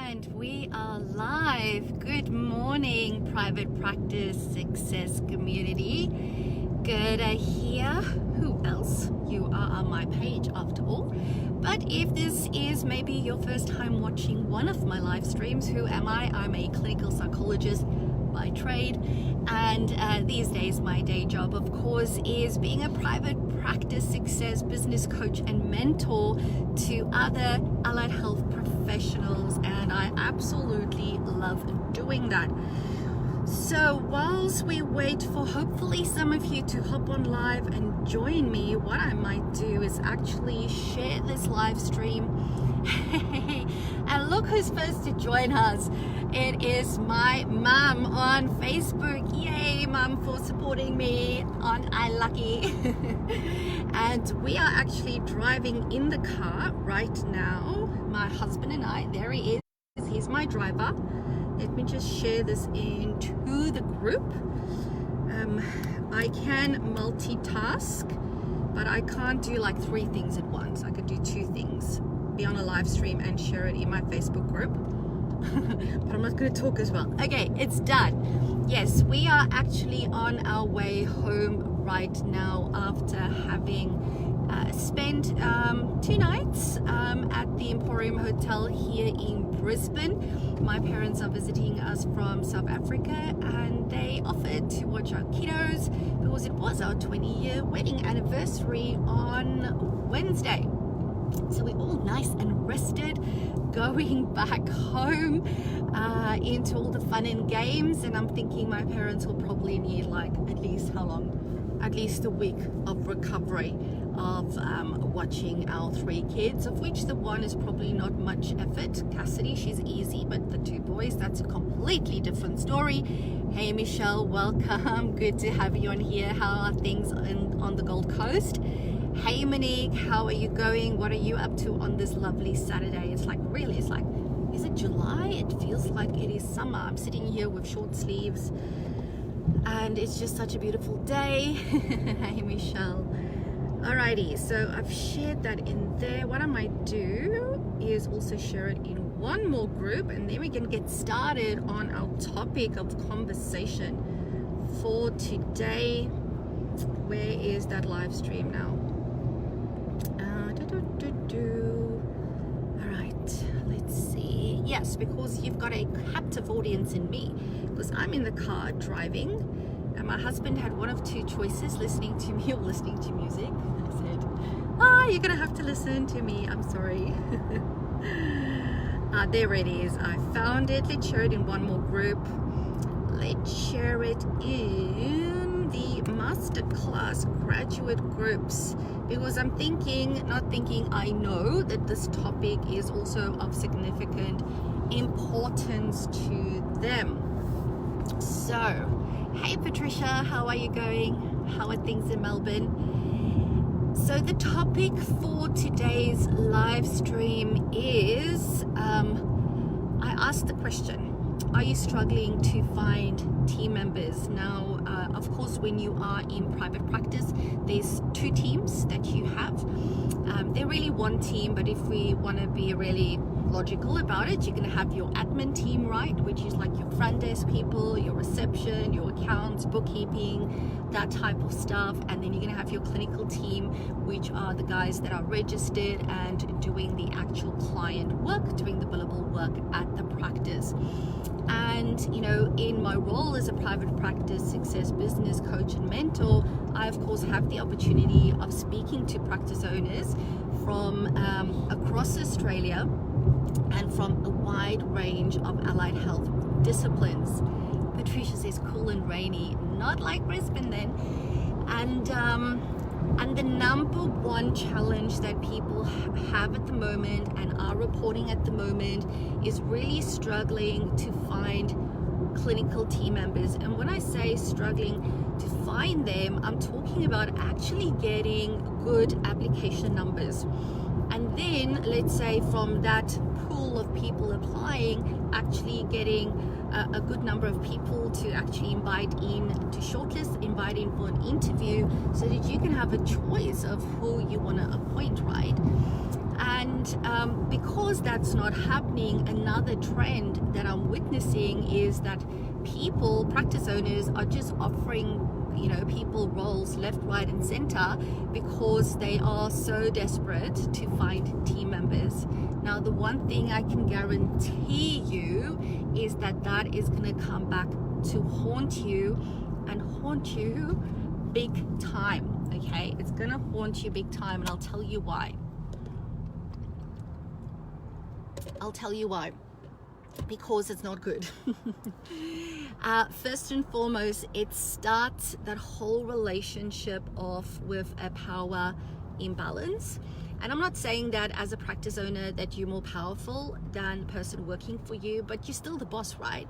And we are live. Good morning, private practice success community. Good to hear. Who else? You are on my page after all. But if this is maybe your first time watching one of my live streams, who am I? I'm a clinical psychologist by trade, and these days my day job, of course, is being a private practice success business coach and mentor to other allied health professionals, and I absolutely love doing that. So whilst we wait for hopefully some of you to hop on live and join me, what I might do is actually share this live stream. And look who's first to join us. It is my mum on Facebook. Yay, mum, for supporting me on iLucky. And we are actually driving in the car right now. My husband and I, there he is. He's my driver. Let me just share this into the group. I can multitask, but I can't do like 3 things at once. I could do 2 things. Be on a live stream and share it in my Facebook group. But I'm not going to talk as well. Okay, it's done. Yes, we are actually on our way home right now after having spent 2 nights at the Emporium Hotel here in Brisbane. My parents are visiting us from South Africa, and they offered to watch our kiddos because it was our 20-year wedding anniversary on Wednesday. So we're all nice and rested, going back home into all the fun and games. And I'm thinking my parents will probably need like at least how long? At least a week of recovery of watching our 3 kids, of which the one is probably not much effort. Cassidy, she's easy, but the 2 boys, that's a completely different story. Hey Michelle, welcome. Good to have you on here. How are things on the Gold Coast? Hey Monique, how are you going? What are you up to on this lovely Saturday? It's like, really, it's like, is it July? It feels like it is summer. I'm sitting here with short sleeves and it's just such a beautiful day. Hey Michelle. Alrighty, so I've shared that in there. What I might do is also share it in one more group, and then we can get started on our topic of conversation for today. Where is that live stream now? All right, let's see. Yes, because you've got a captive audience in me, because I'm in the car driving, and my husband had one of 2 choices: listening to me or listening to music. I said, you're gonna have to listen to me. I'm sorry. There it is. I found it. Let's share it in one more group. Let's share it in the masterclass graduate groups, because I'm I know that this topic is also of significant importance to them. So, hey Patricia, how are you going? How are things in Melbourne? So the topic for today's live stream is, I asked the question, are you struggling to find team members? Now, of course, when you are in private practice, there's 2 teams that you have. They're really one team, but if we want to be really logical about it, you're going to have your admin team, right, which is like your front desk people, your reception, your accounts, bookkeeping, that type of stuff. And then you're going to have your clinical team, which are the guys that are registered and doing the actual client work, doing the billable work at the practice. And you know, in my role as a private practice success business coach and mentor, I of course have the opportunity of speaking to practice owners from across Australia and from a wide range of allied health disciplines. Patricia says cool and rainy, not like Brisbane then. And the number one challenge that people have at the moment and are reporting at the moment is really struggling to find clinical team members. And when I say struggling to find them, I'm talking about actually getting good application numbers. And then let's say from that pool of people applying, actually getting a good number of people to actually invite in to shortlist, invite in for an interview, so that you can have a choice of who you want to appoint, right? And because that's not happening, another trend that I'm witnessing is that practice owners are just offering, people roles left, right, and center because they are so desperate to find team members. Now, the one thing I can guarantee you is that is going to come back to haunt you, and haunt you big time. Okay, it's going to haunt you big time, and I'll tell you why. Because it's not good. First and foremost, it starts that whole relationship off with a power imbalance. And I'm not saying that as a practice owner that you're more powerful than the person working for you, but you're still the boss, right?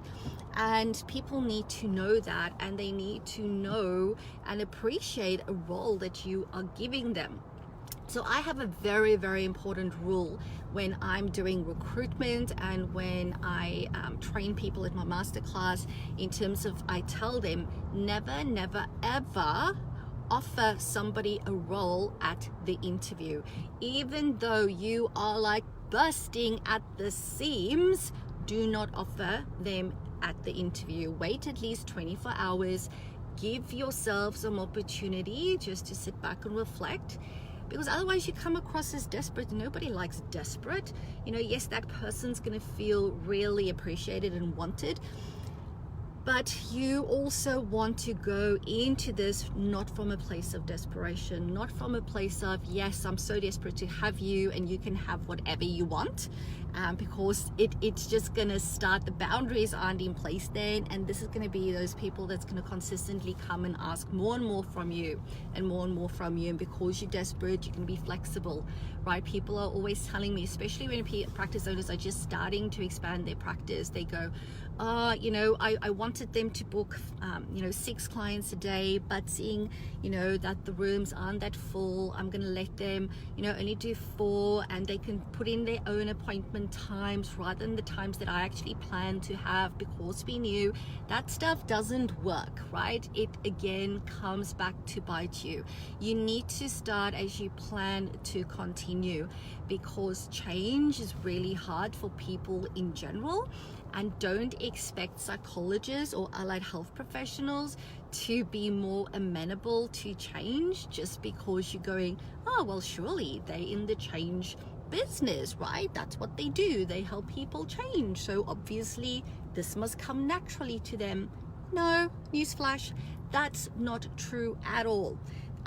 And people need to know that, and they need to know and appreciate a role that you are giving them. So I have a very, very important rule when I'm doing recruitment and when I train people at my masterclass, in terms of, I tell them, never, never, ever offer somebody a role at the interview. Even though you are like bursting at the seams, do not offer them at the interview. Wait at least 24 hours. Give yourself some opportunity just to sit back and reflect. Because otherwise you come across as desperate. Nobody likes desperate. Yes, that person's going to feel really appreciated and wanted. But you also want to go into this not from a place of desperation, not from a place of, yes, I'm so desperate to have you and you can have whatever you want, because it's just going to start, the boundaries aren't in place then, and this is going to be those people that's going to consistently come and ask more and more from you and more and more from you. And because you're desperate, you can be flexible, right? People are always telling me, especially when practice owners are just starting to expand their practice, they go, I wanted them to book 6 clients a day, but seeing that the rooms aren't that full, I'm going to let them only do 4, and they can put in their own appointment times rather than the times that I actually plan to have, because we knew that stuff doesn't work, right? It again comes back to bite you. You need to start as you plan to continue, because change is really hard for people in general. And don't expect psychologists or allied health professionals to be more amenable to change just because you're going, oh, well, surely they're in the change business, right? That's what they do. They help people change. So obviously this must come naturally to them. No, newsflash, that's not true at all.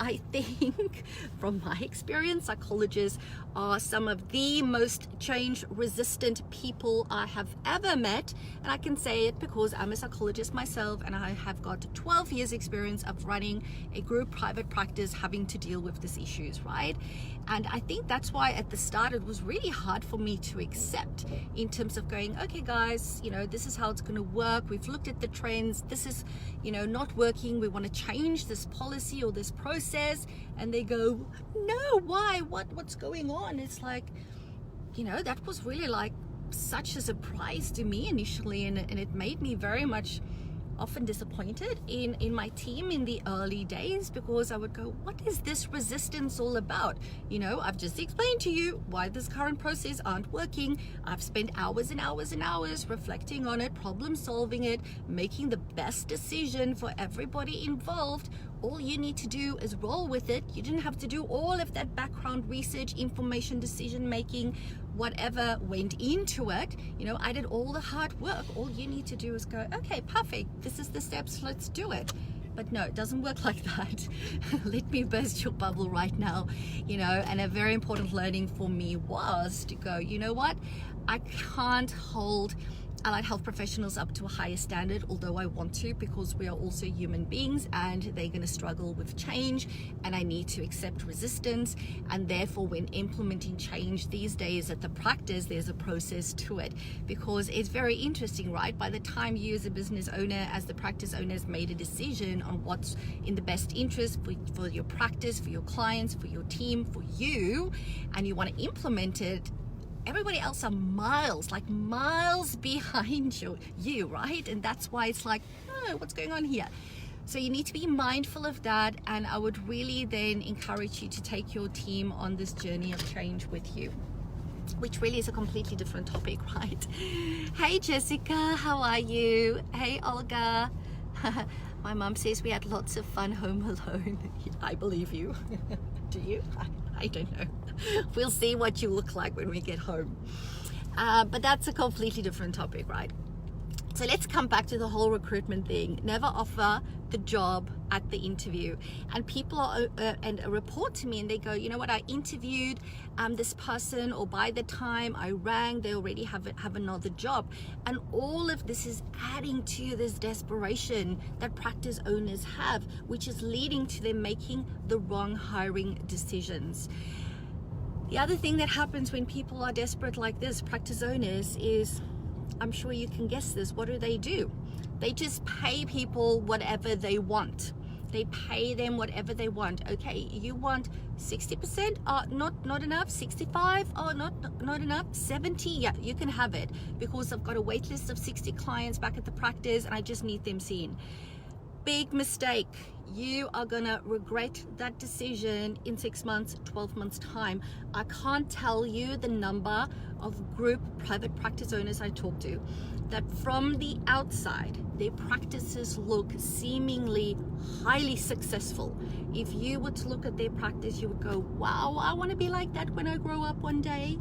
I think from my experience, psychologists are some of the most change resistant people I have ever met. And I can say it because I'm a psychologist myself, and I have got 12 years experience of running a group private practice having to deal with these issues, right? And I think that's why at the start it was really hard for me to accept, in terms of going, okay guys, this is how it's going to work. We've looked at the trends. This is, not working. We want to change this policy or this process. And they go, no, why? What's going on? It's like, that was really like such a surprise to me initially, and it made me very much often disappointed in my team in the early days, because I would go, what is this resistance all about? I've just explained to you why this current process aren't working. I've spent hours and hours and hours reflecting on it, problem solving it, making the best decision for everybody involved. All you need to do is roll with it. You didn't have to do all of that background research, information, decision making, whatever went into it. I did all the hard work. All you need to do is go, okay, perfect. This is the steps. Let's do it. But no, it doesn't work like that. Let me burst your bubble right now. And a very important learning for me was to go, you know what? I can't hold allied health professionals up to a higher standard, although I want to, because we are also human beings and they're going to struggle with change, and I need to accept resistance. And therefore, when implementing change these days at the practice, there's a process to it, because it's very interesting, right? By the time you as a business owner, as the practice owner, has made a decision on what's in the best interest for your practice, for your clients, for your team, for you, and you want to implement it, everybody else are miles behind you, right? And that's why it's like, oh, what's going on here? So you need to be mindful of that, and I would really then encourage you to take your team on this journey of change with you, which really is a completely different topic, right? Hey Jessica, how are you? Hey Olga. My mom says we had lots of fun home alone. I believe you. Do you? I don't know. We'll see what you look like when we get home. But that's a completely different topic, right? So let's come back to the whole recruitment thing. Never offer the job at the interview. And people are and report to me and they go, you know what, I interviewed this person, or by the time I rang, they already have another job. And all of this is adding to this desperation that practice owners have, which is leading to them making the wrong hiring decisions. The other thing that happens when people are desperate like this, practice owners, is, I'm sure you can guess this, what do? They just pay people whatever they want. They pay them whatever they want. Okay, you want 60%? Not enough. 65? Oh, not enough. 70? Yeah, you can have it, because I've got a wait list of 60 clients back at the practice and I just need them seen. Big mistake. You are gonna regret that decision in 6 months, 12 months time. I can't tell you the number of group private practice owners I talk to that from the outside, their practices look seemingly highly successful. If you were to look at their practice, you would go, wow, I want to be like that when I grow up one day.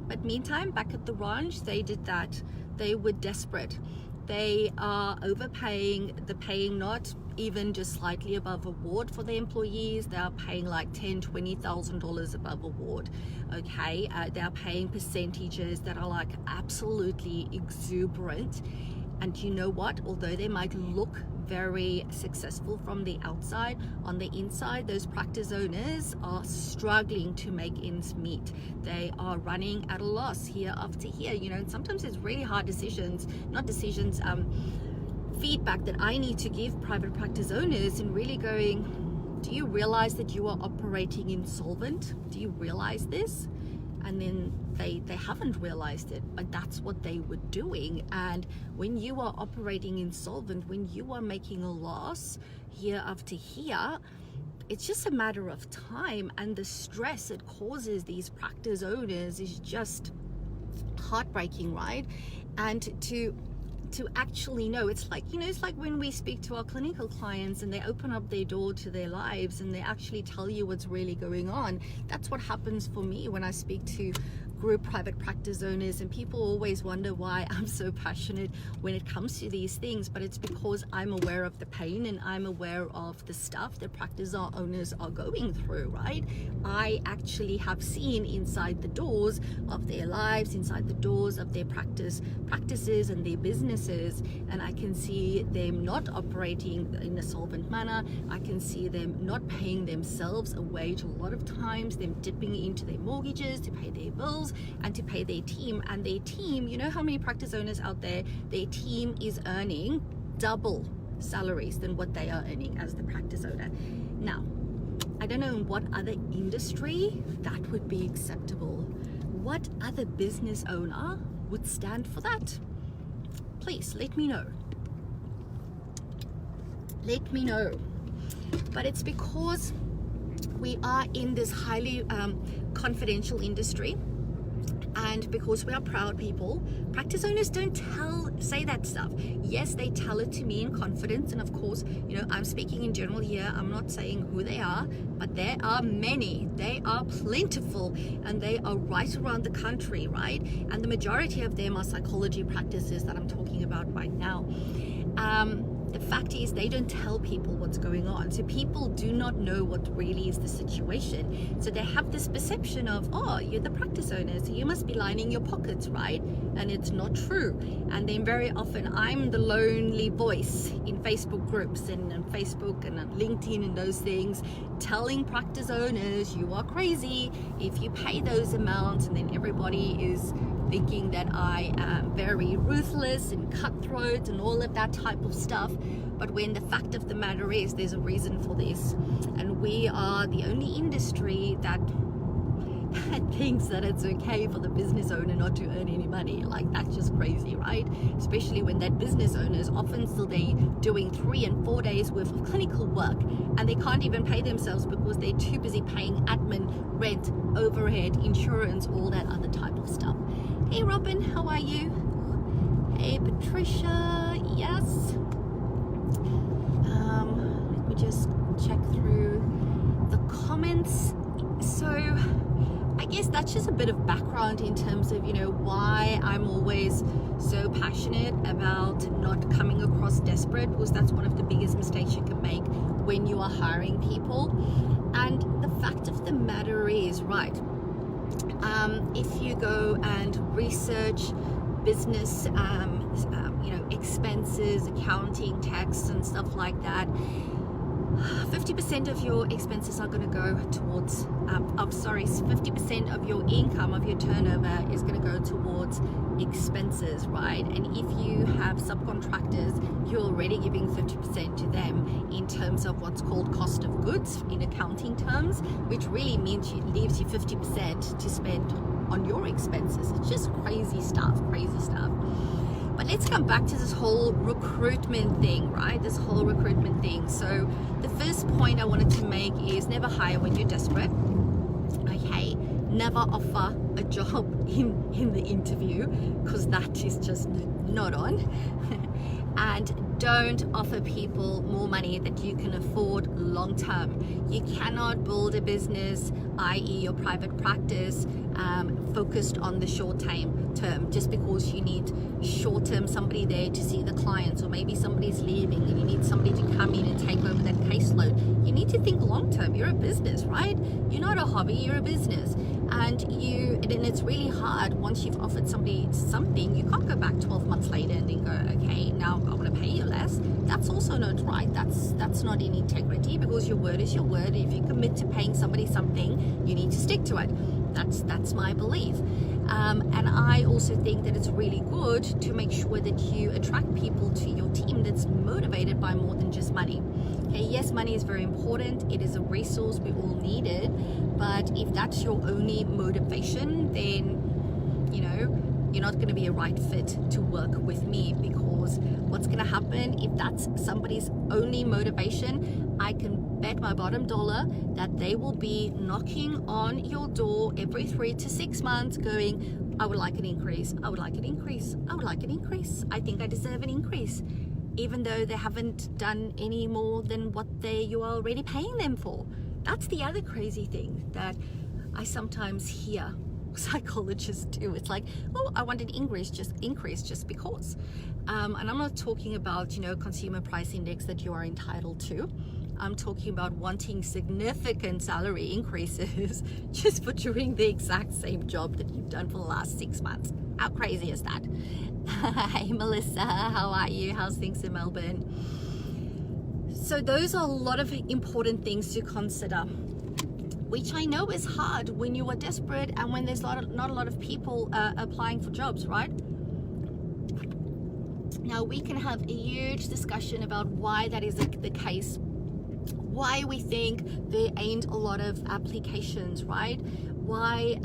But meantime, back at the ranch, they did that. They were desperate. They are overpaying. They're paying not even just slightly above award for their employees. They are paying like $10,000-$20,000 above award. Okay, they are paying percentages that are like absolutely exuberant. And you know what? Although they might look very successful from the outside, on the inside, those practice owners are struggling to make ends meet. They are running at a loss year after year, you know, and sometimes it's really hard feedback that I need to give private practice owners, and really going, do you realize that you are operating insolvent? Do you realize this? And then they haven't realized it, but that's what they were doing. And when you are operating insolvent, when you are making a loss year after year, it's just a matter of time, and the stress it causes these practice owners is just heartbreaking, right? And to actually know, it's like, you know, it's like when we speak to our clinical clients and they open up their door to their lives and they actually tell you what's really going on. That's what happens for me when I speak to group private practice owners, and people always wonder why I'm so passionate when it comes to these things, but it's because I'm aware of the pain and I'm aware of the stuff that practice owners are going through, right? I actually have seen inside the doors of their lives, inside the doors of their practices and their businesses, and I can see them not operating in a solvent manner. I can see them not paying themselves a wage a lot of times, them dipping into their mortgages to pay their bills and to pay their team. And their team, you know how many practice owners out there, their team is earning double salaries than what they are earning as the practice owner. Now, I don't know in what other industry that would be acceptable. What other business owner would stand for that? Please let me know. Let me know. But it's because we are in this highly confidential industry, and because we are proud people, practice owners don't say that stuff. Yes, they tell it to me in confidence, and of course, you know, I'm speaking in general here. I'm not saying who they are, but there are many. They are plentiful, and they are right around the country, right? And the majority of them are psychology practices that I'm talking about right now. The fact is, they don't tell people what's going on, so people do not know what really is the situation. So they have this perception of, oh, you're the practice owner, so you must be lining your pockets, right? And it's not true. And then very often I'm the lonely voice in Facebook groups and on Facebook and on LinkedIn and those things, telling practice owners, you are crazy if you pay those amounts. And then everybody is thinking that I am very ruthless and cutthroat and all of that type of stuff. But when the fact of the matter is, there's a reason for this. And we are the only industry that that thinks that it's okay for the business owner not to earn any money. Like, that's just crazy, right? Especially when that business owner is often still they doing 3 and 4 days worth of clinical work, and they can't even pay themselves because they're too busy paying admin, rent, overhead, insurance, all that other type of stuff. Hey Robin, how are you? Hey Patricia, yes. Let me just check through the comments. So I guess that's just a bit of background in terms of, you know, why I'm always so passionate about not coming across desperate, because that's one of the biggest mistakes you can make when you are hiring people. And the fact of the matter is, right, if you go and research business, you know, expenses, accounting, tax and stuff like that, 50% of your expenses are going to go towards 50% of your income, of your turnover is going to go towards expenses, right? And if you have subcontractors, you're already giving 50% to them in terms of what's called cost of goods in accounting terms, which really means it leaves you 50% to spend on your expenses. It's just crazy stuff. But let's come back to this whole recruitment thing, right? This whole recruitment thing. So the first point I wanted to make is never hire when you're desperate. Okay, never offer a job in the interview, because that is just not on. And don't offer people more money that you can afford long term. You cannot build a business, i.e. your private practice, focused on the short term just because you need short term somebody there to see the clients, or maybe somebody's leaving and you need somebody to come in and take over that caseload. You need to think long term. You're a business, right? You're not a hobby, you're a business. And it's really hard once you've offered somebody something. You can't go back 12 months later and then go, okay, now I want to pay you less. That's also not right. That's not in integrity, because your word is your word. If you commit to paying somebody something, you need to stick to it. That's my belief. And I also think that it's really good to make sure that you attract people to your team that's motivated by more than just money. Okay, yes, money is very important. It is a resource. We all need it. But if that's your only motivation, then, you know, you're not going to be a right fit to work with me, because what's going to happen if that's somebody's only motivation, I can bet my bottom dollar that they will be knocking on your door every 3 to 6 months going, I would like an increase. I would like an increase. I would like an increase. I think I deserve an increase, even though they haven't done any more than what you are already paying them for. That's the other crazy thing that I sometimes hear psychologists do. It's like, oh, I want an increase just because. And I'm not talking about, you know, consumer price index that you are entitled to. I'm talking about wanting significant salary increases just for doing the exact same job that you've done for the last 6 months. How crazy is that? Hey Melissa, how are you? How's things in Melbourne? So those are a lot of important things to consider, which I know is hard when you are desperate and when there's not a lot of people applying for jobs, right? Now we can have a huge discussion about why that is the case, why we think there ain't a lot of applications, right? Why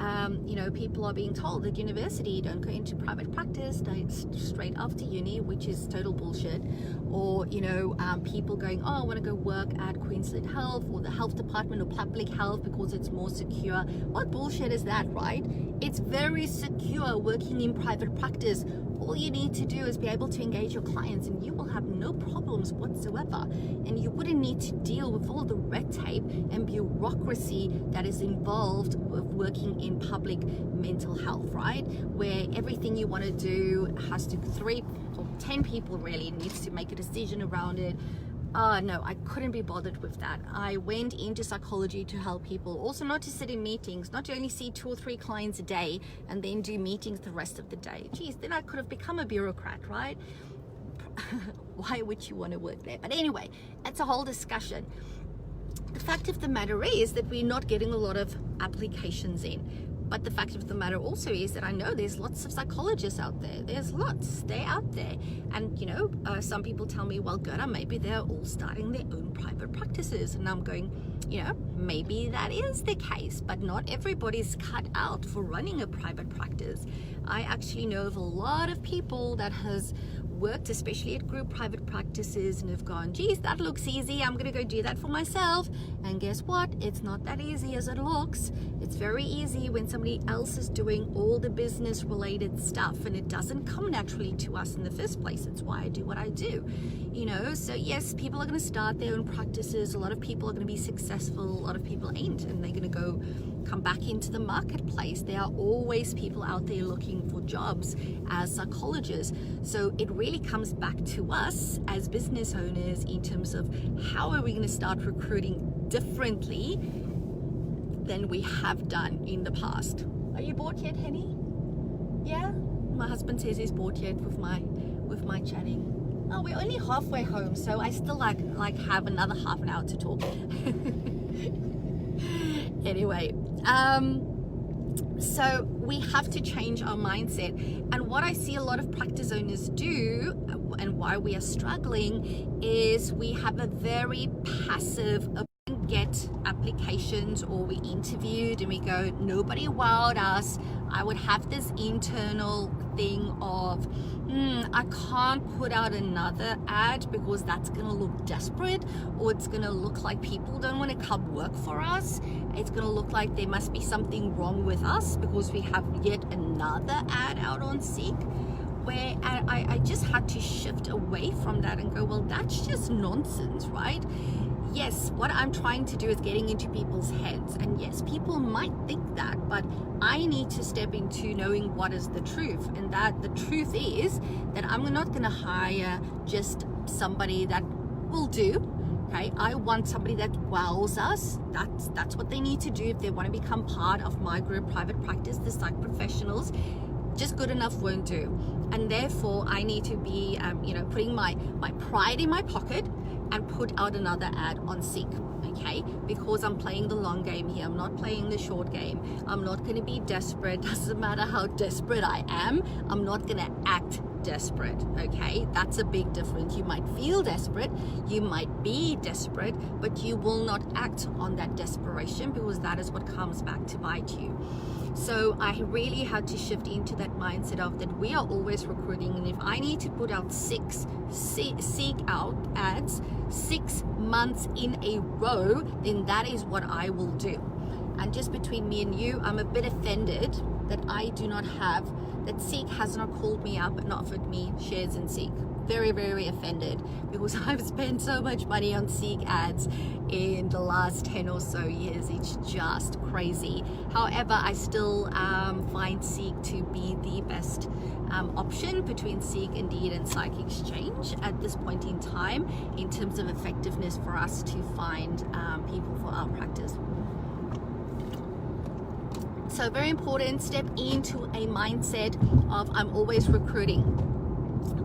you know, people are being told at university don't go into private practice, don't straight after uni, which is total bullshit. Or, you know, people going, oh, I want to go work at Queensland Health or the health department or public health because it's more secure. What bullshit is that, right? It's very secure working in private practice. All you need to do is be able to engage your clients and you will have no problems whatsoever. And you wouldn't need to deal with all the red tape and bureaucracy that is involved with working in public mental health, right? Where everything you want to do has to 3 or 10 people really needs to make a decision around it. No, I couldn't be bothered with that. I went into psychology to help people, also not to sit in meetings, not to only see 2 or 3 clients a day and then do meetings the rest of the day. Geez, then I could have become a bureaucrat, right? Why would you want to work there? But anyway, that's a whole discussion. The fact of the matter is that we're not getting a lot of applications in. But the fact of the matter also is that I know there's lots of psychologists out there. There's lots. They're out there. And, you know, some people tell me, well, Gerda, maybe they're all starting their own private practices. And I'm going, you know, maybe that is the case, but not everybody's cut out for running a private practice. I actually know of a lot of people that has worked, especially at group private practices, and have gone, geez, that looks easy, I'm gonna go do that for myself. And guess what? It's not that easy as it looks. It's very easy when somebody else is doing all the business related stuff, and it doesn't come naturally to us in the first place. It's why I do what I do, you know. So yes, people are going to start their own practices. A lot of people are going to be successful, a lot of people ain't, and they're going to come back into the marketplace. There are always people out there looking for jobs as psychologists. So it really comes back to us as business owners in terms of how are we going to start recruiting differently than we have done in the past. Are you bored yet, Henny? Yeah? My husband says he's bored yet with my chatting. Oh, we're only halfway home, so I still like have another half an hour to talk. Anyway, so we have to change our mindset. And what I see a lot of practice owners do, and why we are struggling, is we have a very passive get applications, or we interviewed and we go, nobody wowed us. I would have this internal thing of, I can't put out another ad because that's going to look desperate, or it's going to look like people don't want to come work for us. It's going to look like there must be something wrong with us because we have yet another ad out on Seek. Where I just had to shift away from that and go, well, that's just nonsense, right? Yes, what I'm trying to do is getting into people's heads. And yes, people might think that, but I need to step into knowing what is the truth. And that the truth is that I'm not going to hire just somebody that will do. Okay, I want somebody that wows us. That's what they need to do if they want to become part of my group private practice, the psych professionals. Just good enough won't do. And therefore I need to be putting my pride in my pocket and put out another ad on Seek, okay? Because I'm playing the long game here. I'm not playing the short game. I'm not going to be desperate. Doesn't matter how desperate I am. I'm not going to act desperate, okay? That's a big difference. You might feel desperate, you might be desperate, but you will not act on that desperation, because that is what comes back to bite you. So I really had to shift into that mindset of that we are always recruiting, and if I need to put out six Seek out ads 6 months in a row, then that is what I will do. And just between me and you, I'm a bit offended that I do not have, that Seek has not called me up and offered me shares in Seek. Very, very offended, because I've spent so much money on Seek ads in the last 10 or so years. It's just crazy. However, I still find Seek to be the best option between Seek, Indeed, and Psych Exchange at this point in time in terms of effectiveness for us to find people for our practice. So very important, step into a mindset of I'm always recruiting,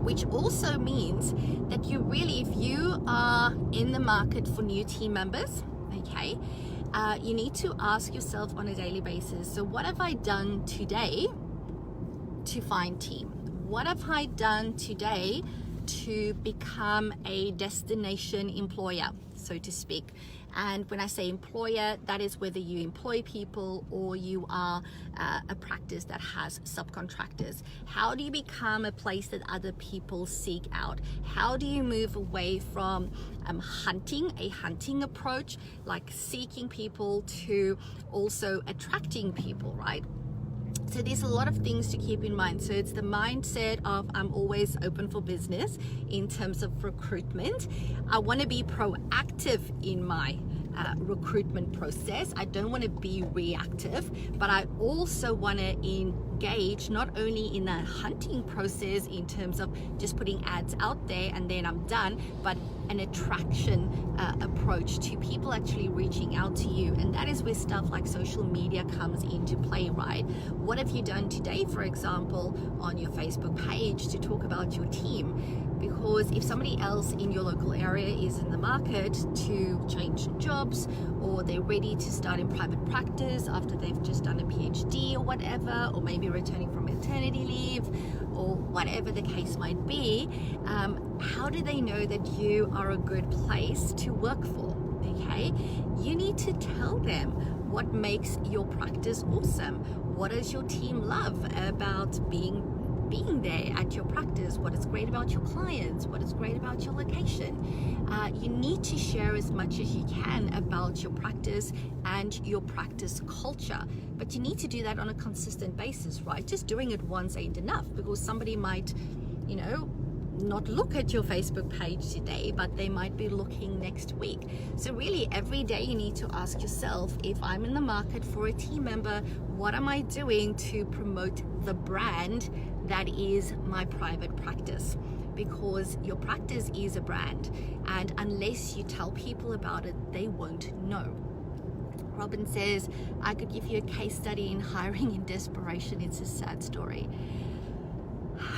which also means that you really, if you are in the market for new team members, okay, you need to ask yourself on a daily basis, so what have I done today to find team? What have I done today to become a destination employer, so to speak? And when I say employer, that is whether you employ people or you are a practice that has subcontractors. How do you become a place that other people seek out? How do you move away from a hunting approach, like seeking people, to also attracting people, right? So there's a lot of things to keep in mind. So it's the mindset of I'm always open for business in terms of recruitment. I want to be proactive in my recruitment process. I don't want to be reactive, but I also want to engage not only in a hunting process in terms of just putting ads out there and then I'm done, but an attraction approach to people actually reaching out to you. And that is where stuff like social media comes into play, right? What have you done today, for example, on your Facebook page to talk about your team? Because if somebody else in your local area is in the market to change jobs, or they're ready to start in private practice after they've just done a PhD or whatever, or maybe returning from maternity leave, or whatever the case might be, how do they know that you are a good place to work for? Okay, you need to tell them what makes your practice awesome. What does your team love about being there at your practice? What is great about your clients? What is great about your location? You need to share as much as you can about your practice and your practice culture, but you need to do that on a consistent basis, right? Just doing it once ain't enough, because somebody might, not look at your Facebook page today, but they might be looking next week. So really every day you need to ask yourself, if I'm in the market for a team member, what am I doing to promote the brand that is my private practice? Because your practice is a brand, and unless you tell people about it, they won't know. Robin says, I could give you a case study in hiring in desperation. It's a sad story.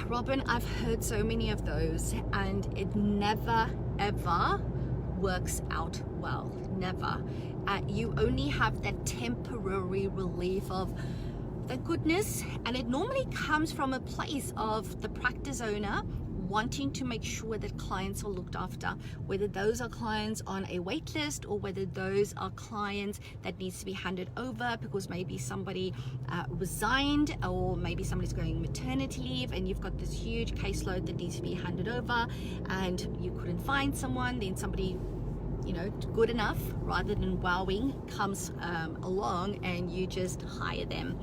Robin, I've heard so many of those, and it never ever works out well. Never. You only have that temporary relief of the goodness, and it normally comes from a place of the practice owner wanting to make sure that clients are looked after, whether those are clients on a wait list or whether those are clients that needs to be handed over because maybe somebody resigned, or maybe somebody's going maternity leave and you've got this huge caseload that needs to be handed over and you couldn't find someone. Then somebody good enough, rather than wowing, comes along and you just hire them.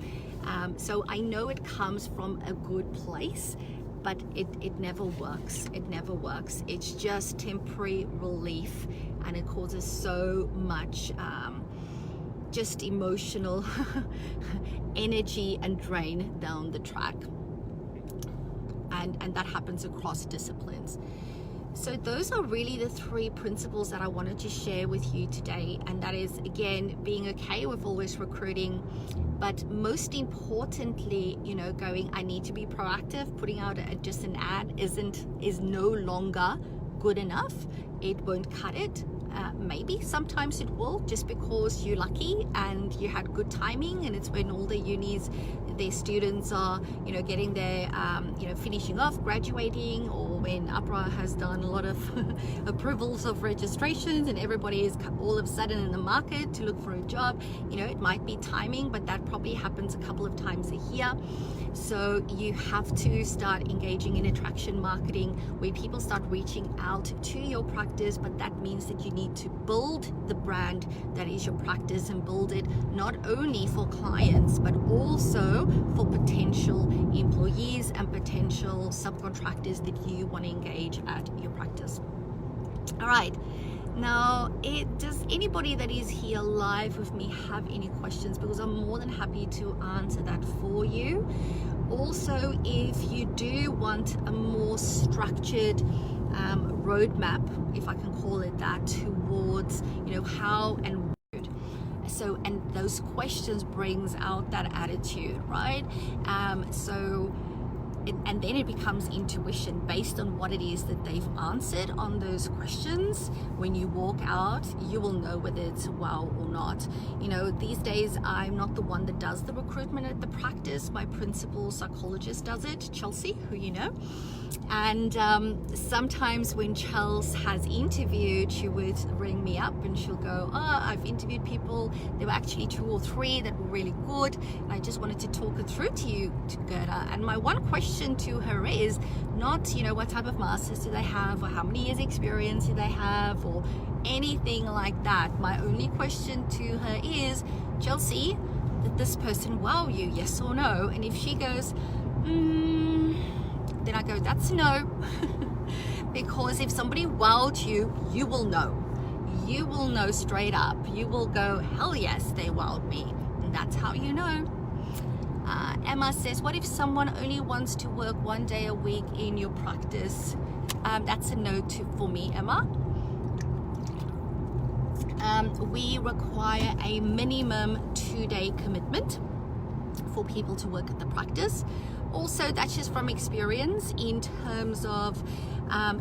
So I know it comes from a good place, but it never works. It never works. It's just temporary relief, and it causes so much just emotional energy and drain down the track, and that happens across disciplines. So those are really the 3 principles that I wanted to share with you today, and that is, again, being okay with always recruiting, but most importantly, going, I need to be proactive. Putting out just an ad is no longer good enough. It won't cut it. Maybe sometimes it will, just because you're lucky and you had good timing, and it's when all the unis, their students are getting their finishing off, graduating, or when APRA has done a lot of approvals of registrations and everybody is all of a sudden in the market to look for a job. It might be timing, but that probably happens a couple of times a year. So you have to start engaging in attraction marketing, where people start reaching out to your practice, but that means that you need to build the brand that is your practice, and build it not only for clients but also for potential employees and potential subcontractors that you want to engage at your practice. All right. Now, does anybody that is here live with me have any questions? Because I'm more than happy to answer that for you. Also, if you do want a more structured roadmap, if I can call it that, towards how and so, and those questions brings out that attitude, right? And then it becomes intuition based on what it is that they've answered on those questions. When you walk out, you will know whether it's wow or not. These days I'm not the one that does the recruitment at the practice. My principal psychologist does it, Chelsea, who you know. And sometimes when Chels has interviewed, she would ring me up and she'll go, I've interviewed people. There were actually 2 or 3 that were really good, and I just wanted to talk it through to you, to Gerda. And my one question to her is not, what type of masters do they have, or how many years experience do they have, or anything like that. My only question to her is, Chelsea, did this person wow you, yes or no? And if she goes, then I go, that's no. Because if somebody wowed you, you will know. You will know straight up. You will go, hell yes, they wowed me. And that's how you know. Emma says, what if someone only wants to work 1 day a week in your practice? That's a no for me, Emma. We require a minimum 2-day commitment for people to work at the practice. also that's just from experience in terms of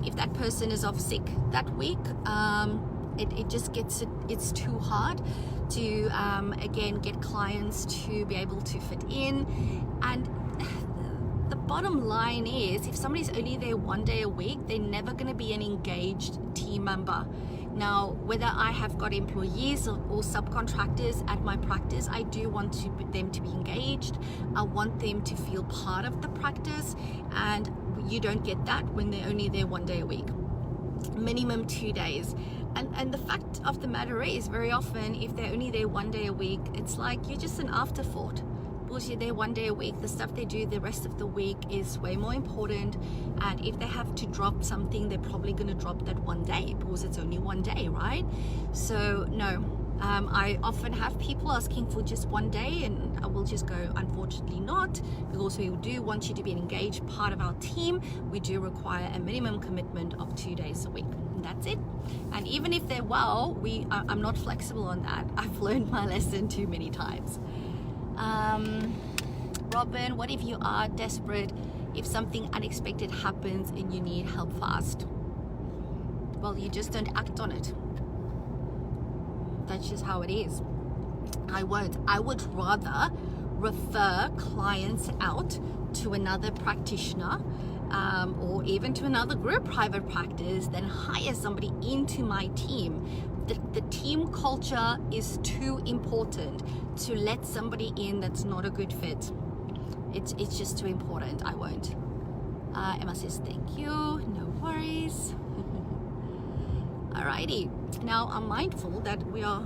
if that person is off sick that week, it just it's too hard to again get clients to be able to fit in. And the bottom line is, if somebody's only there 1 day a week, they're never going to be an engaged team member. Now, whether I have got employees or subcontractors at my practice, I do want them to be engaged. I want them to feel part of the practice, and you don't get that when they're only there 1 day a week, minimum 2 days. And the fact of the matter is, very often, if they're only there 1 day a week, it's like you're just an afterthought. Because you're there 1 day a week, the stuff they do the rest of the week is way more important. And if they have to drop something, they're probably going to drop that 1 day because it's only 1 day, right? So no, I often have people asking for just 1 day, and I will just go, unfortunately not, because we do want you to be an engaged part of our team. We do require a minimum commitment of 2 days a week. And that's it. And even if they're well, I'm not flexible on that. I've learned my lesson too many times. Robin, what if you are desperate, if something unexpected happens and you need help fast? Well, you just don't act on it. That's just how it is. I won't. I would rather refer clients out to another practitioner or even to another group private practice than hire somebody into my team. The team culture is too important to let somebody in that's not a good fit. It's just too important. I won't. Emma says thank you, no worries. Alrighty, now I'm mindful that we are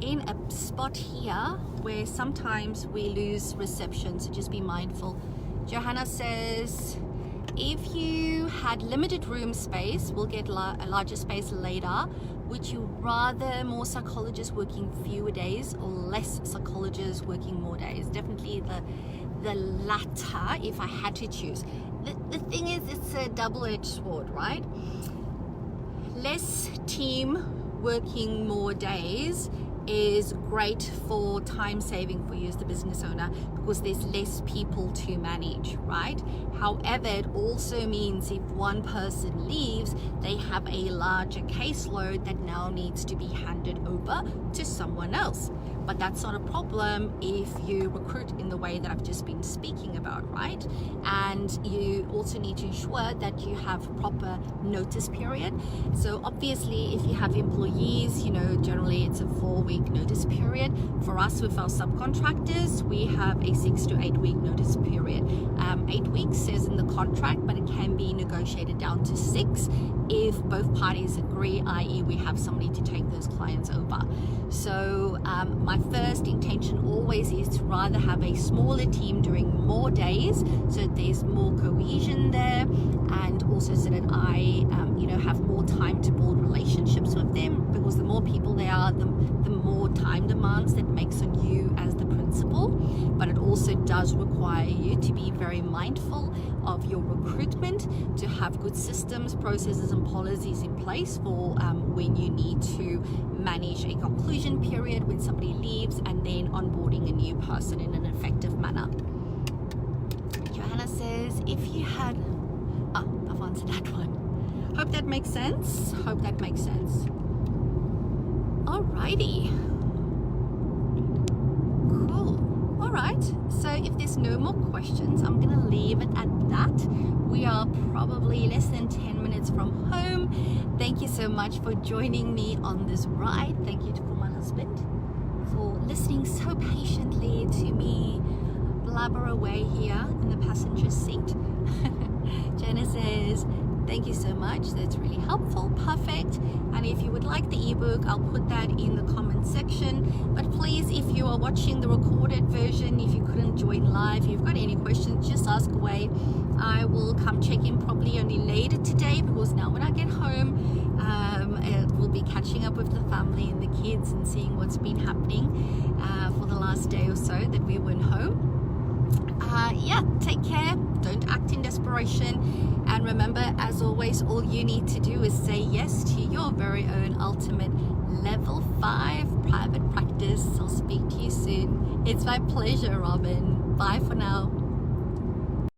in a spot here where sometimes we lose reception, so just be mindful. Johanna says, if you had limited room space, we'll get a larger space later. Would you rather more psychologists working fewer days or less psychologists working more days? Definitely the latter, if I had to choose. The thing is, it's a double-edged sword, right? Less team working more days is great for time saving for you as the business owner, because there's less people to manage, right? However, it also means if one person leaves, they have a larger caseload that now needs to be handed over to someone else. But that's not a problem if you recruit in the way that I've just been speaking about, right? And you also need to ensure that you have proper notice period. So obviously, if you have employees, generally it's a 4-week notice period. For us, with our subcontractors, we have a 6 to 8 week notice period. 8 weeks says in the contract, but it can be negotiated down to 6 if both parties agree, i.e. we have somebody to take those clients over. So my first intention always is to rather have a smaller team doing more days, so there's more cohesion there, and also so that I have more time to build relationships with them, because the more people there are, the more time demands that makes on you as the principal. But it also does require you to be very mindful of your recruitment, to have good systems, processes and policies in place for when you need to manage a conclusion period when somebody leaves, and then onboarding a new person in an effective manner. Johanna says, if you had... I've answered that one. Hope that makes sense. Alrighty. Cool. Alright, so if there's no more questions, I'm going to leave it at that. We are probably less than 10 minutes from home. Thank you so much for joining me on this ride. Thank you for my husband for listening so patiently to me blabber away here in the passenger seat. Jenna says, thank you so much. That's really helpful. Perfect. And if you would like the ebook, I'll put that in the comment section. But please, if you are watching the recorded version, if you couldn't join live, if you've got any questions, just ask away. I will come check in probably only later today, because now when I get home, we'll be catching up with the family and the kids and seeing what's been happening for the last day or so that we weren't home. Take care. Don't act in desperation. And remember, as always, all you need to do is say yes to your very own ultimate level 5 private practice. I'll speak to you soon. It's my pleasure, Robin. Bye for now.